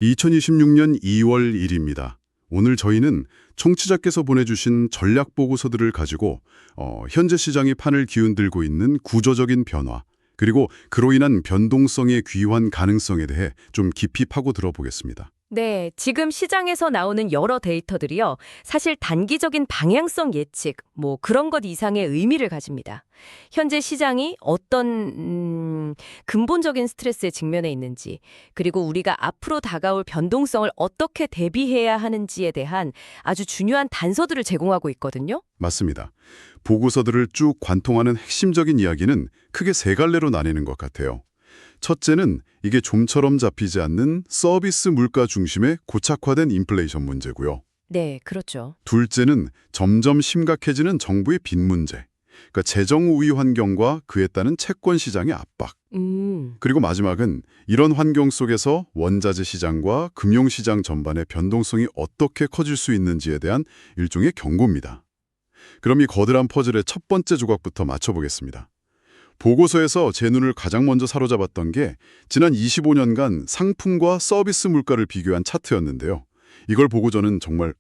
2026년 2월 1일입니다. 오늘 저희는 청취자께서 보내주신 전략 보고서들을 가지고 현재 시장이 판을 기운들고 있는 구조적인 변화, 그리고 그로 인한 변동성의 귀환 가능성에 대해 좀 깊이 파고 들어보겠습니다. 네, 지금 시장에서 나오는 여러 데이터들이요. 사실 단기적인 방향성 예측, 그런 것 이상의 의미를 가집니다. 현재 시장이 어떤 근본적인 스트레스에 직면해 있는지, 그리고 우리가 앞으로 다가올 변동성을 어떻게 대비해야 하는지에 대한 아주 중요한 단서들을 제공하고 있거든요. 맞습니다. 보고서들을 쭉 관통하는 핵심적인 이야기는 크게 세 갈래로 나뉘는 것 같아요. 첫째는 이게 좀처럼 잡히지 않는 서비스 물가 중심의 고착화된 인플레이션 문제고요. 네, 그렇죠. 둘째는 점점 심각해지는 정부의 빚 문제, 그러니까 재정 우위 환경과 그에 따른 채권 시장의 압박. 그리고 마지막은 이런 환경 속에서 원자재 시장과 금융시장 전반의 변동성이 어떻게 커질 수 있는지에 대한 일종의 경고입니다. 그럼 이 거대한 퍼즐의 첫 번째 조각부터 맞춰보겠습니다. 보고서에서 제 눈을 가장 먼저 사로잡았던 게 지난 25년간 상품과 서비스 물가를 비교한 차트였는데요. 이걸 보고 저는 정말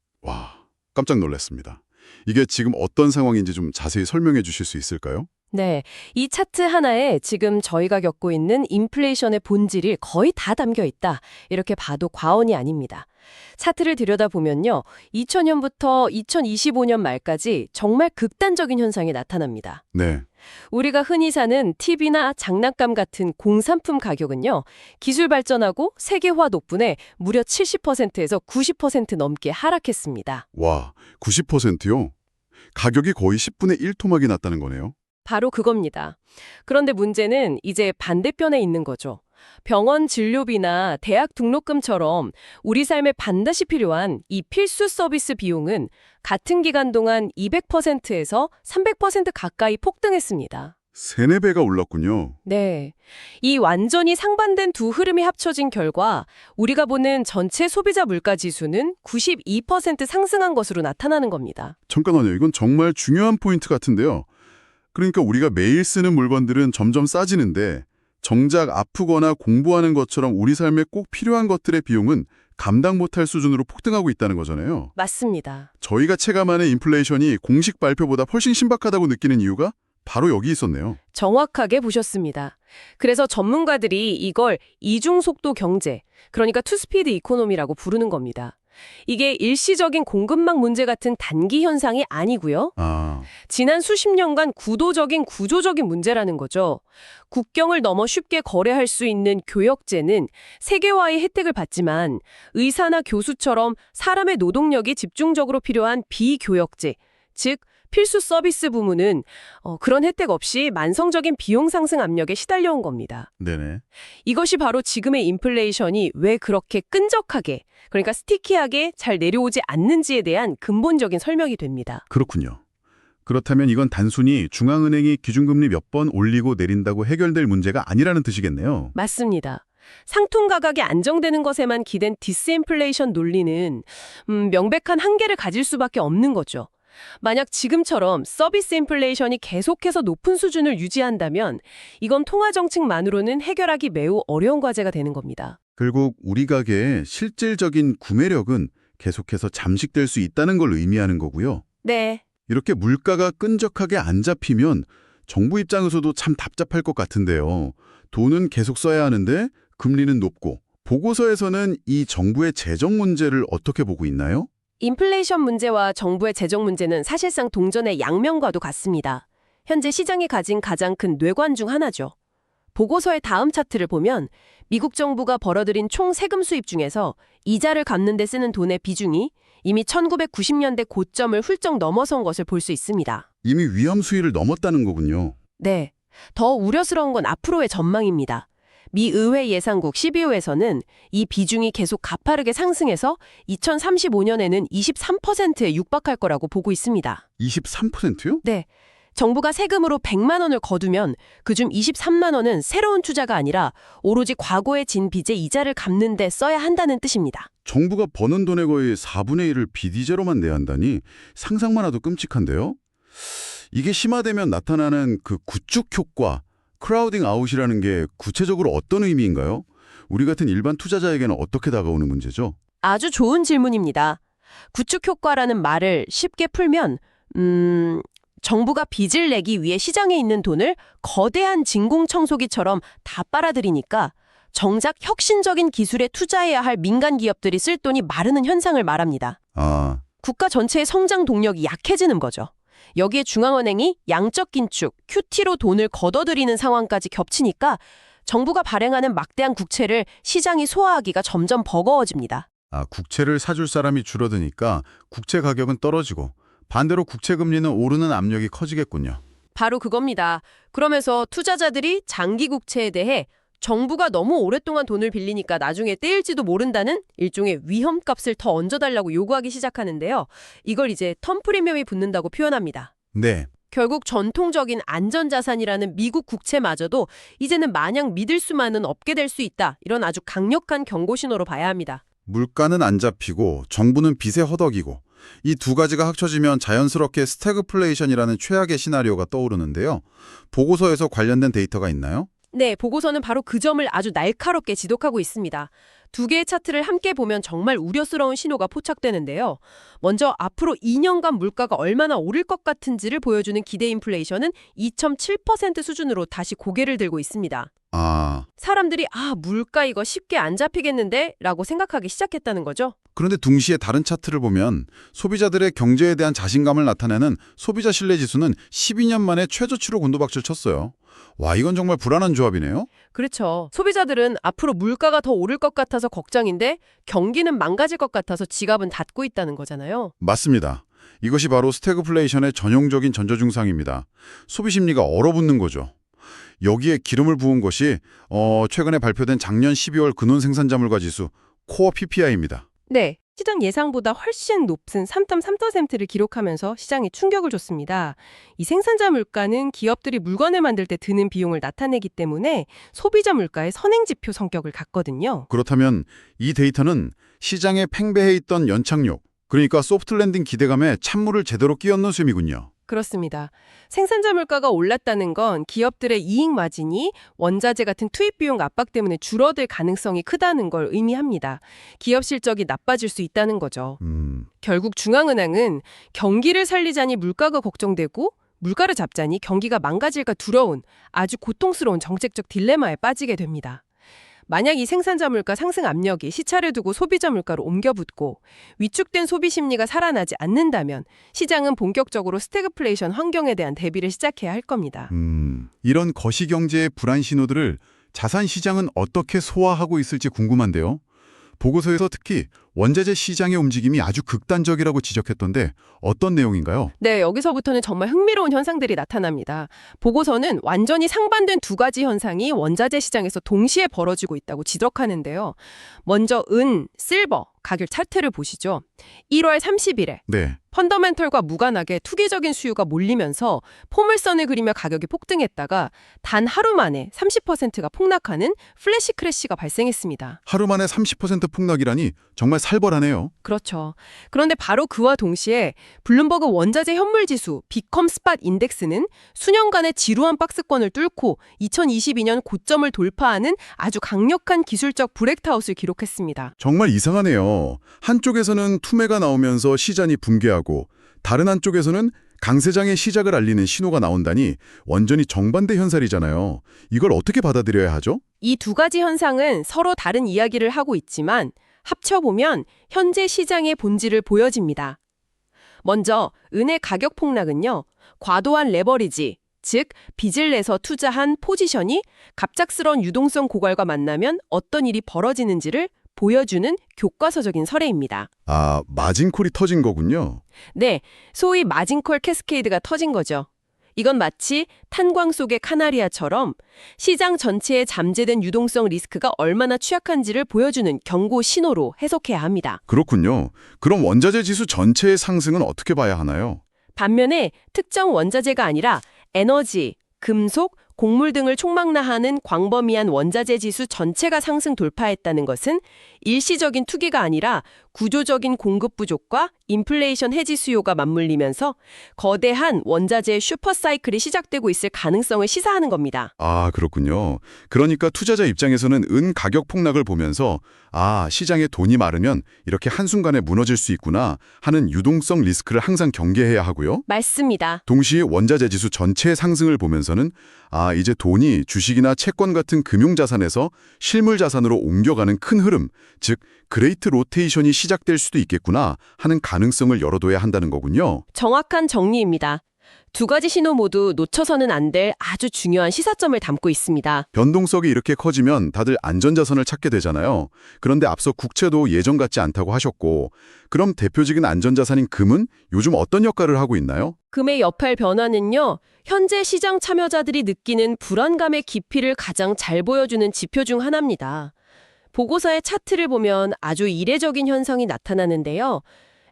깜짝 놀랐습니다. 이게 지금 어떤 상황인지 좀 자세히 설명해 주실 수 있을까요? 네, 이 차트 하나에 지금 저희가 겪고 있는 인플레이션의 본질이 거의 다 담겨 있다. 이렇게 봐도 과언이 아닙니다. 차트를 들여다보면요. 2000년부터 2025년 말까지 정말 극단적인 현상이 나타납니다. 네, 우리가 흔히 사는 TV나 장난감 같은 공산품 가격은요. 기술 발전하고 세계화 덕분에 무려 70%에서 90% 넘게 하락했습니다. 90%요? 가격이 거의 10분의 1 토막이 났다는 거네요. 바로 그겁니다. 그런데 문제는 이제 반대편에 있는 거죠. 병원 진료비나 대학 등록금처럼 우리 삶에 반드시 필요한 이 필수 서비스 비용은 같은 기간 동안 200%에서 300% 가까이 폭등했습니다. 세네 배가 올랐군요. 네. 이 완전히 상반된 두 흐름이 합쳐진 결과 우리가 보는 전체 소비자 물가 지수는 92% 상승한 것으로 나타나는 겁니다. 잠깐만요. 이건 정말 중요한 포인트 같은데요. 그러니까 우리가 매일 쓰는 물건들은 점점 싸지는데 정작 아프거나 공부하는 것처럼 우리 삶에 꼭 필요한 것들의 비용은 감당 못할 수준으로 폭등하고 있다는 거잖아요. 맞습니다. 저희가 체감하는 인플레이션이 공식 발표보다 훨씬 신박하다고 느끼는 이유가 바로 여기 있었네요. 정확하게 보셨습니다. 그래서 전문가들이 이걸 이중속도 경제, 그러니까 투스피드 이코노미라고 부르는 겁니다. 이게 일시적인 공급망 문제 같은 단기 현상이 아니고요. 지난 수십 년간 구조적인 문제라는 거죠. 국경을 넘어 쉽게 거래할 수 있는 교역제는 세계화의 혜택을 받지만 의사나 교수처럼 사람의 노동력이 집중적으로 필요한 비교역제, 즉 필수 서비스 부문은 그런 혜택 없이 만성적인 비용 상승 압력에 시달려온 겁니다. 네네. 이것이 바로 지금의 인플레이션이 왜 그렇게 끈적하게, 그러니까 스티키하게 잘 내려오지 않는지에 대한 근본적인 설명이 됩니다. 그렇군요. 그렇다면 이건 단순히 중앙은행이 기준금리 몇 번 올리고 내린다고 해결될 문제가 아니라는 뜻이겠네요. 맞습니다. 상품 가격이 안정되는 것에만 기댄 디스인플레이션 논리는 명백한 한계를 가질 수밖에 없는 거죠. 만약 지금처럼 서비스 인플레이션이 계속해서 높은 수준을 유지한다면 이건 통화 정책만으로는 해결하기 매우 어려운 과제가 되는 겁니다. 결국 우리 가게의 실질적인 구매력은 계속해서 잠식될 수 있다는 걸 의미하는 거고요. 네. 이렇게 물가가 끈적하게 안 잡히면 정부 입장에서도 참 답답할 것 같은데요. 돈은 계속 써야 하는데 금리는 높고, 보고서에서는 이 정부의 재정 문제를 어떻게 보고 있나요? 인플레이션 문제와 정부의 재정 문제는 사실상 동전의 양면과도 같습니다. 현재 시장이 가진 가장 큰 뇌관 중 하나죠. 보고서의 다음 차트를 보면 미국 정부가 벌어들인 총 세금 수입 중에서 이자를 갚는 데 쓰는 돈의 비중이 이미 1990년대 고점을 훌쩍 넘어선 것을 볼 수 있습니다. 이미 위험 수위를 넘었다는 거군요. 네. 더 우려스러운 건 앞으로의 전망입니다. 미 의회 예산국 12호에서는 이 비중이 계속 가파르게 상승해서 2035년에는 23%에 육박할 거라고 보고 있습니다. 23%요? 네. 정부가 세금으로 100만 원을 거두면 그중 23만 원은 새로운 투자가 아니라 오로지 과거에 진 빚의 이자를 갚는 데 써야 한다는 뜻입니다. 정부가 버는 돈의 거의 4분의 1을 비이자로만 내야 한다니 상상만 해도 끔찍한데요? 이게 심화되면 나타나는 그 구축 효과, 크라우딩 아웃이라는 게 구체적으로 어떤 의미인가요? 우리 같은 일반 투자자에게는 어떻게 다가오는 문제죠? 아주 좋은 질문입니다. 구축 효과라는 말을 쉽게 풀면 정부가 빚을 내기 위해 시장에 있는 돈을 거대한 진공청소기처럼 다 빨아들이니까 정작 혁신적인 기술에 투자해야 할 민간 기업들이 쓸 돈이 마르는 현상을 말합니다. 아, 국가 전체의 성장 동력이 약해지는 거죠. 여기에 중앙은행이 양적 긴축, QT로 돈을 걷어들이는 상황까지 겹치니까 정부가 발행하는 막대한 국채를 시장이 소화하기가 점점 버거워집니다. 국채를 사줄 사람이 줄어드니까 국채 가격은 떨어지고 반대로 국채 금리는 오르는 압력이 커지겠군요. 바로 그겁니다. 그러면서 투자자들이 장기 국채에 대해 정부가 너무 오랫동안 돈을 빌리니까 나중에 떼일지도 모른다는 일종의 위험값을 더 얹어달라고 요구하기 시작하는데요. 이걸 이제 텀 프리미엄이 붙는다고 표현합니다. 네, 결국 전통적인 안전자산이라는 미국 국채마저도 이제는 마냥 믿을 수만은 없게 될 수 있다. 이런 아주 강력한 경고 신호로 봐야 합니다. 물가는 안 잡히고 정부는 빚에 허덕이고 이 두 가지가 합쳐지면 자연스럽게 스태그플레이션이라는 최악의 시나리오가 떠오르는데요. 보고서에서 관련된 데이터가 있나요? 네, 보고서는 바로 그 점을 아주 날카롭게 지독하고 있습니다. 두 개의 차트를 함께 보면 정말 우려스러운 신호가 포착되는데요. 먼저 앞으로 2년간 물가가 얼마나 오를 것 같은지를 보여주는 기대 인플레이션은 2.7% 수준으로 다시 고개를 들고 있습니다. 사람들이 물가 이거 쉽게 안 잡히겠는데? 라고 생각하기 시작했다는 거죠. 그런데 동시에 다른 차트를 보면 소비자들의 경제에 대한 자신감을 나타내는 소비자 신뢰 지수는 12년 만에 최저치로 곤두박질 쳤어요. 와, 이건 정말 불안한 조합이네요. 그렇죠. 소비자들은 앞으로 물가가 더 오를 것 같아서 걱정인데 경기는 망가질 것 같아서 지갑은 닫고 있다는 거잖아요. 맞습니다. 이것이 바로 스태그플레이션의 전형적인 전조증상입니다. 소비 심리가 얼어붙는 거죠. 여기에 기름을 부은 것이 최근에 발표된 작년 12월 근원 생산자 물가 지수 코어 PPI입니다. 네. 시장 예상보다 훨씬 높은 3.3%를 기록하면서 시장에 충격을 줬습니다. 이 생산자 물가는 기업들이 물건을 만들 때 드는 비용을 나타내기 때문에 소비자 물가의 선행지표 성격을 갖거든요. 그렇다면 이 데이터는 시장에 팽배해 있던 연착륙, 그러니까 소프트 랜딩 기대감에 찬물을 제대로 끼얹는 셈이군요. 그렇습니다. 생산자 물가가 올랐다는 건 기업들의 이익 마진이 원자재 같은 투입 비용 압박 때문에 줄어들 가능성이 크다는 걸 의미합니다. 기업 실적이 나빠질 수 있다는 거죠. 결국 중앙은행은 경기를 살리자니 물가가 걱정되고 물가를 잡자니 경기가 망가질까 두려운 아주 고통스러운 정책적 딜레마에 빠지게 됩니다. 만약 이 생산자 물가 상승 압력이 시차를 두고 소비자 물가로 옮겨붙고 위축된 소비 심리가 살아나지 않는다면 시장은 본격적으로 스태그플레이션 환경에 대한 대비를 시작해야 할 겁니다. 이런 거시경제의 불안 신호들을 자산 시장은 어떻게 소화하고 있을지 궁금한데요. 보고서에서 특히 원자재 시장의 움직임이 아주 극단적이라고 지적했던데 어떤 내용인가요? 네, 여기서부터는 정말 흥미로운 현상들이 나타납니다. 보고서는 완전히 상반된 두 가지 현상이 원자재 시장에서 동시에 벌어지고 있다고 지적하는데요. 먼저 실버 가격 차트를 보시죠. 1월 30일에 네. 펀더멘털과 무관하게 투기적인 수요가 몰리면서 포물선을 그리며 가격이 폭등했다가 단 하루 만에 30%가 폭락하는 플래시 크래시가 발생했습니다. 하루 만에 30% 폭락이라니 정말 살벌하네요. 그렇죠. 그런데 바로 그와 동시에 블룸버그 원자재 현물지수 비컴 스팟 인덱스는 수년간의 지루한 박스권을 뚫고 2022년 고점을 돌파하는 아주 강력한 기술적 브레이크아웃을 기록했습니다. 정말 이상하네요. 한쪽에서는 투매가 나오면서 시장이 붕괴하고 다른 한쪽에서는 강세장의 시작을 알리는 신호가 나온다니 완전히 정반대 현상이잖아요. 이걸 어떻게 받아들여야 하죠? 이 두 가지 현상은 서로 다른 이야기를 하고 있지만 합쳐보면 현재 시장의 본질을 보여집니다. 먼저 은의 가격 폭락은요. 과도한 레버리지, 즉 빚을 내서 투자한 포지션이 갑작스러운 유동성 고갈과 만나면 어떤 일이 벌어지는지를 보여주는 교과서적인 사례입니다. 마진콜이 터진 거군요. 네, 소위 마진콜 캐스케이드가 터진 거죠. 이건 마치 탄광 속의 카나리아처럼 시장 전체에 잠재된 유동성 리스크가 얼마나 취약한지를 보여주는 경고 신호로 해석해야 합니다. 그렇군요. 그럼 원자재 지수 전체의 상승은 어떻게 봐야 하나요? 반면에 특정 원자재가 아니라 에너지, 금속, 곡물 등을 총망라하는 광범위한 원자재 지수 전체가 상승 돌파했다는 것은 일시적인 투기가 아니라 구조적인 공급 부족과 인플레이션 해지 수요가 맞물리면서 거대한 원자재 슈퍼사이클이 시작되고 있을 가능성을 시사하는 겁니다. 아, 그렇군요. 그러니까 투자자 입장에서는 은 가격 폭락을 보면서 시장에 돈이 마르면 이렇게 한순간에 무너질 수 있구나 하는 유동성 리스크를 항상 경계해야 하고요. 맞습니다. 동시에 원자재 지수 전체의 상승을 보면서는 이제 돈이 주식이나 채권 같은 금융자산에서 실물자산으로 옮겨가는 큰 흐름, 즉 그레이트 로테이션이 시작될 수도 있겠구나 하는 가능성을 열어둬야 한다는 거군요. 정확한 정리입니다. 두 가지 신호 모두 놓쳐서는 안 될 아주 중요한 시사점을 담고 있습니다. 변동성이 이렇게 커지면 다들 안전자산을 찾게 되잖아요. 그런데 앞서 국채도 예전 같지 않다고 하셨고, 그럼 대표적인 안전자산인 금은 요즘 어떤 역할을 하고 있나요? 금의 여팔 변화는요, 현재 시장 참여자들이 느끼는 불안감의 깊이를 가장 잘 보여주는 지표 중 하나입니다. 보고서의 차트를 보면 아주 이례적인 현상이 나타나는데요.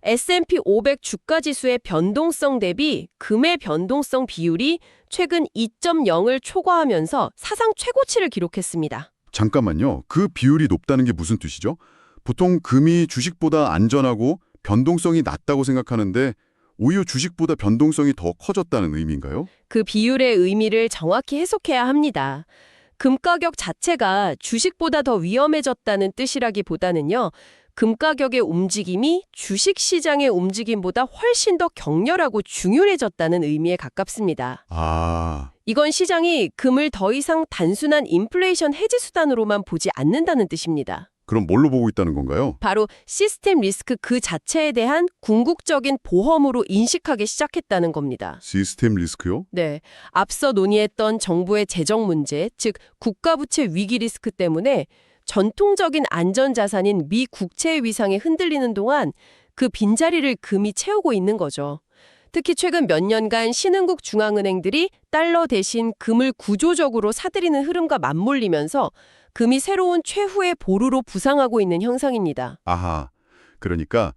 S&P 500 주가지수의 변동성 대비 금의 변동성 비율이 최근 2.0을 초과하면서 사상 최고치를 기록했습니다. 잠깐만요. 그 비율이 높다는 게 무슨 뜻이죠? 보통 금이 주식보다 안전하고 변동성이 낮다고 생각하는데 오히려 주식보다 변동성이 더 커졌다는 의미인가요? 그 비율의 의미를 정확히 해석해야 합니다. 금 가격 자체가 주식보다 더 위험해졌다는 뜻이라기보다는요. 금 가격의 움직임이 주식시장의 움직임보다 훨씬 더 격렬하고 중요해졌다는 의미에 가깝습니다. 이건 시장이 금을 더 이상 단순한 인플레이션 해지 수단으로만 보지 않는다는 뜻입니다. 그럼 뭘로 보고 있다는 건가요? 바로 시스템 리스크 그 자체에 대한 궁극적인 보험으로 인식하기 시작했다는 겁니다. 시스템 리스크요? 네. 앞서 논의했던 정부의 재정 문제, 즉 국가부채 위기 리스크 때문에 전통적인 안전자산인 미 국채의 위상이 흔들리는 동안 그 빈자리를 금이 채우고 있는 거죠. 특히 최근 몇 년간 신흥국 중앙은행들이 달러 대신 금을 구조적으로 사들이는 흐름과 맞물리면서 금이 새로운 최후의 보루로 부상하고 있는 형상입니다. 그러니까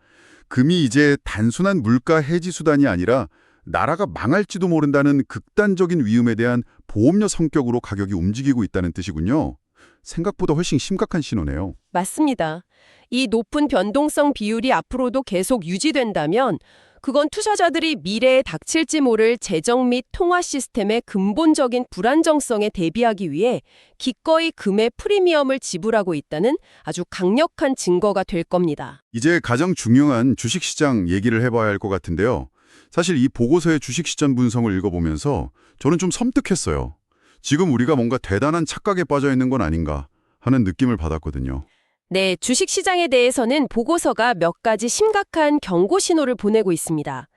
금이 이제 단순한 물가 해지 수단이 아니라 나라가 망할지도 모른다는 극단적인 위험에 대한 보험료 성격으로 가격이 움직이고 있다는 뜻이군요. 생각보다 훨씬 심각한 신호네요. 맞습니다. 이 높은 변동성 비율이 앞으로도 계속 유지된다면 그건 투자자들이 미래에 닥칠지 모를 재정 및 통화 시스템의 근본적인 불안정성에 대비하기 위해 기꺼이 금의 프리미엄을 지불하고 있다는 아주 강력한 증거가 될 겁니다. 이제 가장 중요한 주식시장 얘기를 해봐야 할 것 같은데요. 사실 이 보고서의 주식시장 분석을 읽어보면서 저는 좀 섬뜩했어요. 지금 우리가 뭔가 대단한 착각에 빠져 있는 건 아닌가 하는 느낌을 받았거든요. 네, 주식시장에 대해서는 보고서가 몇 가지 심각한 경고 신호를 보내고 있습니다.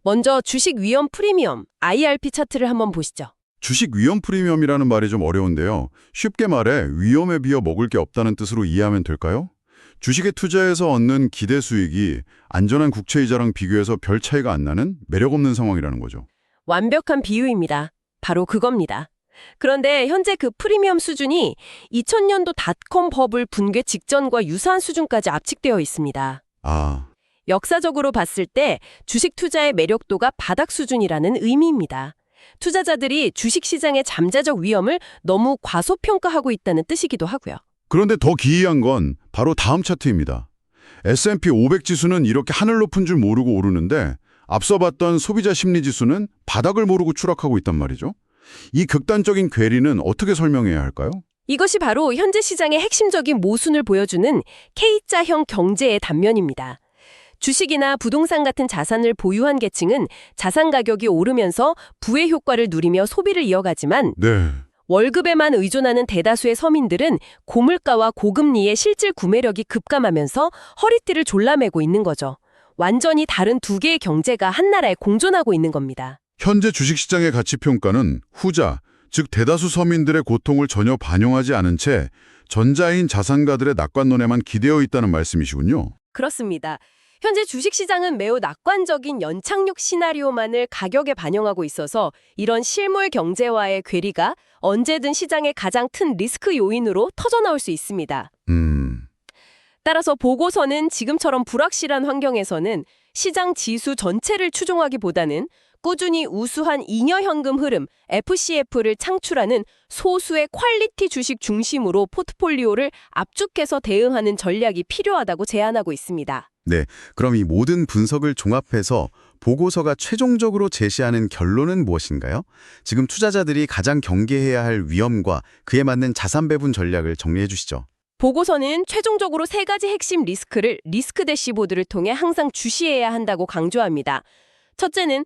먼저 주식 위험 프리미엄, IRP 차트를 한번 보시죠. 주식 위험 프리미엄이라는 말이 좀 어려운데요. 쉽게 말해 위험에 비어 먹을 게 없다는 뜻으로 이해하면 될까요? 주식에 투자해서 얻는 기대 수익이 안전한 국채이자랑 비교해서 별 차이가 안 나는 매력 없는 상황이라는 거죠. 완벽한 비유입니다. 바로 그겁니다. 그런데 현재 그 프리미엄 수준이 2000년도 닷컴 버블 붕괴 직전과 유사한 수준까지 압축되어 있습니다. 역사적으로 봤을 때 주식 투자의 매력도가 바닥 수준이라는 의미입니다. 투자자들이 주식시장의 잠재적 위험을 너무 과소평가하고 있다는 뜻이기도 하고요. 그런데 더 기이한 건 바로 다음 차트입니다. S&P 500 지수는 이렇게 하늘 높은 줄 모르고 오르는데 앞서 봤던 소비자 심리 지수는 바닥을 모르고 추락하고 있단 말이죠. 이 극단적인 괴리는 어떻게 설명해야 할까요? 이것이 바로 현재 시장의 핵심적인 모순을 보여주는 K자형 경제의 단면입니다. 주식이나 부동산 같은 자산을 보유한 계층은 자산 가격이 오르면서 부의 효과를 누리며 소비를 이어가지만 월급에만 의존하는 대다수의 서민들은 고물가와 고금리의 실질 구매력이 급감하면서 허리띠를 졸라매고 있는 거죠. 완전히 다른 두 개의 경제가 한 나라에 공존하고 있는 겁니다. 현재 주식시장의 가치평가는 후자, 즉 대다수 서민들의 고통을 전혀 반영하지 않은 채 전자인 자산가들의 낙관론에만 기대어 있다는 말씀이시군요. 그렇습니다. 현재 주식시장은 매우 낙관적인 연착륙 시나리오만을 가격에 반영하고 있어서 이런 실물 경제와의 괴리가 언제든 시장의 가장 큰 리스크 요인으로 터져나올 수 있습니다. 따라서 보고서는 지금처럼 불확실한 환경에서는 시장 지수 전체를 추종하기보다는 꾸준히 우수한 잉여 현금 흐름 FCF를 창출하는 소수의 퀄리티 주식 중심으로 포트폴리오를 압축해서 대응하는 전략이 필요하다고 제안하고 있습니다. 네, 그럼 이 모든 분석을 종합해서 보고서가 최종적으로 제시하는 결론은 무엇인가요? 지금 투자자들이 가장 경계해야 할 위험과 그에 맞는 자산 배분 전략을 정리해 주시죠. 보고서는 최종적으로 3가지 핵심 리스크를 리스크 대시보드를 통해 항상 주시해야 한다고 강조합니다. 첫째는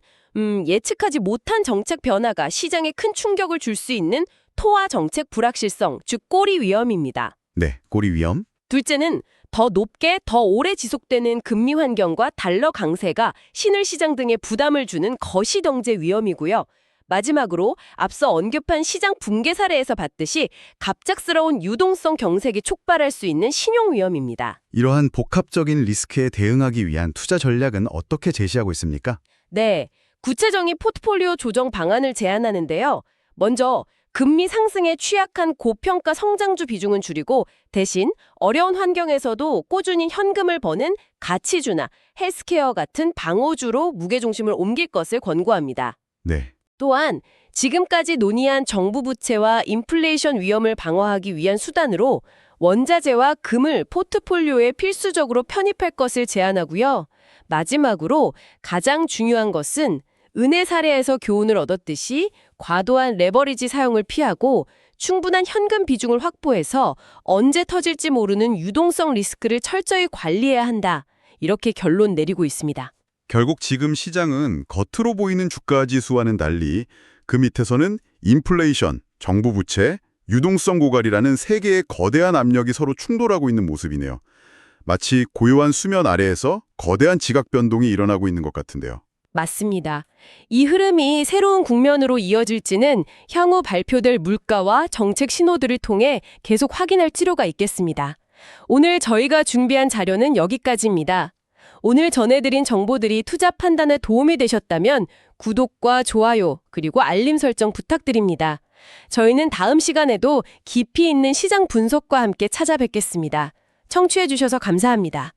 예측하지 못한 정책 변화가 시장에 큰 충격을 줄 수 있는 토화 정책 불확실성, 즉 꼬리 위험입니다. 네, 꼬리 위험. 둘째는 더 높게 더 오래 지속되는 금리 환경과 달러 강세가 신흥 시장 등에 부담을 주는 거시경제 위험이고요. 마지막으로 앞서 언급한 시장 붕괴 사례에서 봤듯이 갑작스러운 유동성 경색이 촉발할 수 있는 신용 위험입니다. 이러한 복합적인 리스크에 대응하기 위한 투자 전략은 어떻게 제시하고 있습니까? 네, 구체적인 포트폴리오 조정 방안을 제안하는데요. 먼저 금리 상승에 취약한 고평가 성장주 비중은 줄이고 대신 어려운 환경에서도 꾸준히 현금을 버는 가치주나 헬스케어 같은 방어주로 무게중심을 옮길 것을 권고합니다. 네. 또한 지금까지 논의한 정부 부채와 인플레이션 위험을 방어하기 위한 수단으로 원자재와 금을 포트폴리오에 필수적으로 편입할 것을 제안하고요. 마지막으로 가장 중요한 것은 은행 사례에서 교훈을 얻었듯이 과도한 레버리지 사용을 피하고 충분한 현금 비중을 확보해서 언제 터질지 모르는 유동성 리스크를 철저히 관리해야 한다. 이렇게 결론 내리고 있습니다. 결국 지금 시장은 겉으로 보이는 주가 지수와는 달리 그 밑에서는 인플레이션, 정부 부채, 유동성 고갈이라는 세 개의 거대한 압력이 서로 충돌하고 있는 모습이네요. 마치 고요한 수면 아래에서 거대한 지각 변동이 일어나고 있는 것 같은데요. 맞습니다. 이 흐름이 새로운 국면으로 이어질지는 향후 발표될 물가와 정책 신호들을 통해 계속 확인할 필요가 있겠습니다. 오늘 저희가 준비한 자료는 여기까지입니다. 오늘 전해드린 정보들이 투자 판단에 도움이 되셨다면 구독과 좋아요 그리고 알림 설정 부탁드립니다. 저희는 다음 시간에도 깊이 있는 시장 분석과 함께 찾아뵙겠습니다. 청취해주셔서 감사합니다.